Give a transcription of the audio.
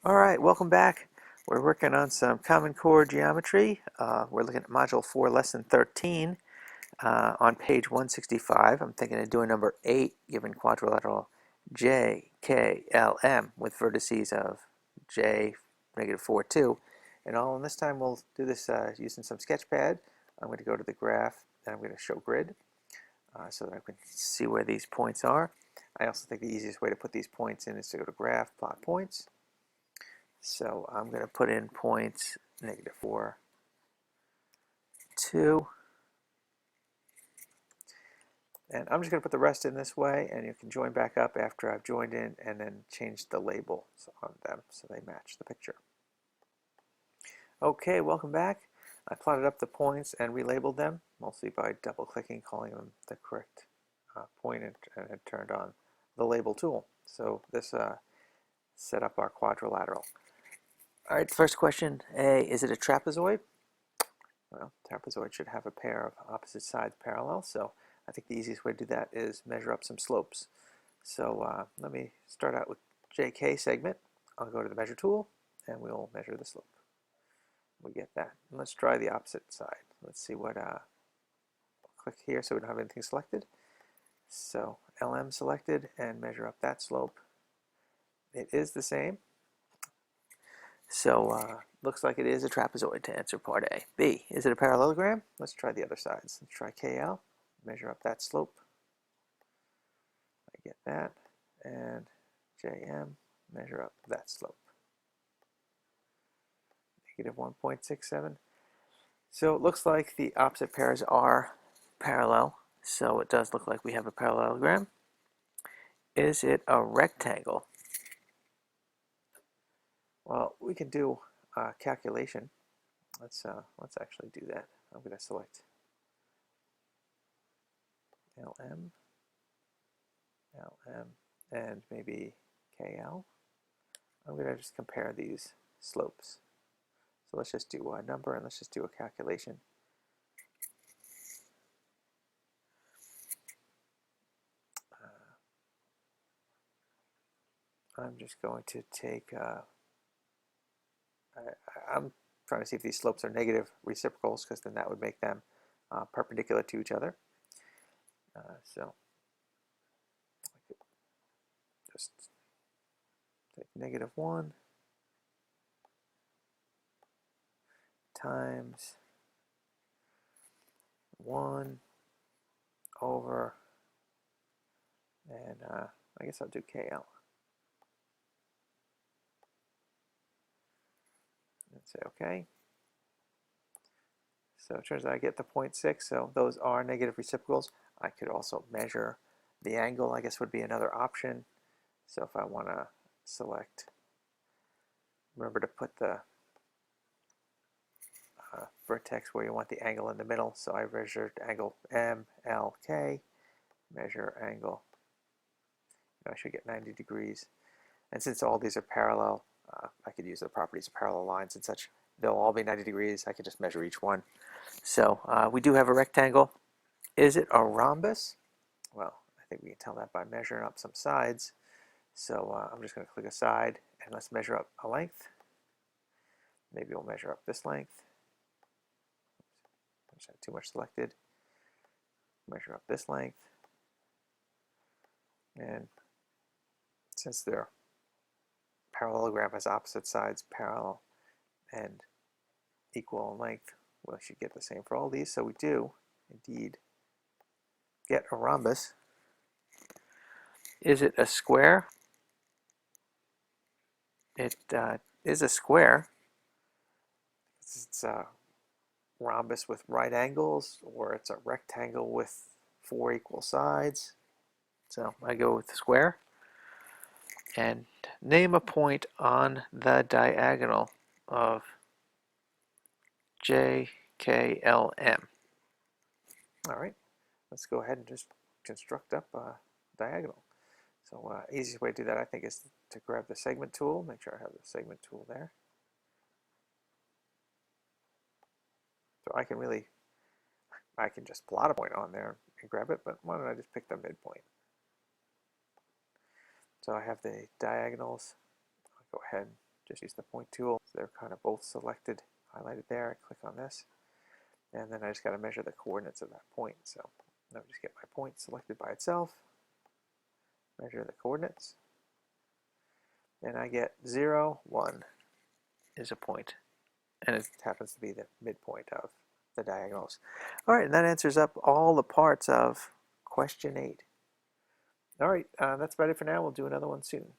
Alright, welcome back. We're working on some Common Core geometry. We're looking at Module 4, Lesson 13 on page 165. I'm thinking of doing number 8, given quadrilateral J, K, L, M with vertices of J, negative 4, 2. And this time we'll do this using some Sketchpad. I'm going to go to the graph and I'm going to show grid so that I can see where these points are. I also think the easiest way to put these points in is to go to graph, plot points. So I'm going to put in points negative 4, 2. And I'm just going to put the rest in this way, and you can join back up after I've joined in and then change the labels on them so they match the picture. Okay, welcome back. I plotted up the points and relabeled them, mostly by double-clicking, calling them the correct point, and it turned on the label tool. So this set up our quadrilateral. All right, first question, A, is it a trapezoid? Well, trapezoid should have a pair of opposite sides parallel, so I think the easiest way to do that is measure up some slopes. So let me start out with JK segment. I'll go to the measure tool, and we'll measure the slope. We get that. And let's try the opposite side. Let's see what, click here so we don't have anything selected. So LM selected, and measure up that slope. It is the same. So looks like it is a trapezoid to answer part A. B, is it a parallelogram? Let's try the other sides. Let's try KL, measure up that slope. I get that. And JM, measure up that slope. Negative 1.67. So it looks like the opposite pairs are parallel. So it does look like we have a parallelogram. Is it a rectangle? Well, we can do a calculation. Let's actually do that. I'm going to select LM, LM, and maybe KL. I'm going to just compare these slopes. So let's just do a number and let's just do a calculation. I'm just going to take, I'm trying to see if these slopes are negative reciprocals, because then that would make them perpendicular to each other. So I could just take negative 1 times 1 over, and I guess I'll do KL. And say OK. So it turns out I get the 0.6, so those are negative reciprocals. I could also measure the angle, I guess would be another option. So if I want to select, remember to put the vertex where you want the angle in the middle. So I measured angle MLK, measure angle. I should get 90 degrees. And since all these are parallel, I could use the properties of parallel lines and such. They'll all be 90 degrees. I could just measure each one. So we do have a rectangle. Is it a rhombus? Well, I think we can tell that by measuring up some sides. So I'm just going to click a side, and let's measure up a length. Maybe we'll measure up this length. I just had too much selected. Measure up this length. And since their parallelogram has opposite sides parallel and equal in length, we should get the same for all these. So we do indeed get a rhombus. Is it a square? It is a square. It's a rhombus with right angles, or it's a rectangle with 4 equal sides. So I go with square. And name a point on the diagonal of JKLM. All right, let's go ahead and just construct up a diagonal. So easiest way to do that, I think, is to grab the segment tool. Make sure I have the segment tool there. So I can just plot a point on there and grab it, but why don't I just pick the midpoint? So I have the diagonals. I'll go ahead and just use the point tool. So they're kind of both selected, highlighted there. I click on this, and then I just got to measure the coordinates of that point. So I'll just get my point selected by itself, measure the coordinates, and I get 0, 1 is a point, and it happens to be the midpoint of the diagonals. All right, and that answers up all the parts of question 8. All right, that's about it for now. We'll do another one soon.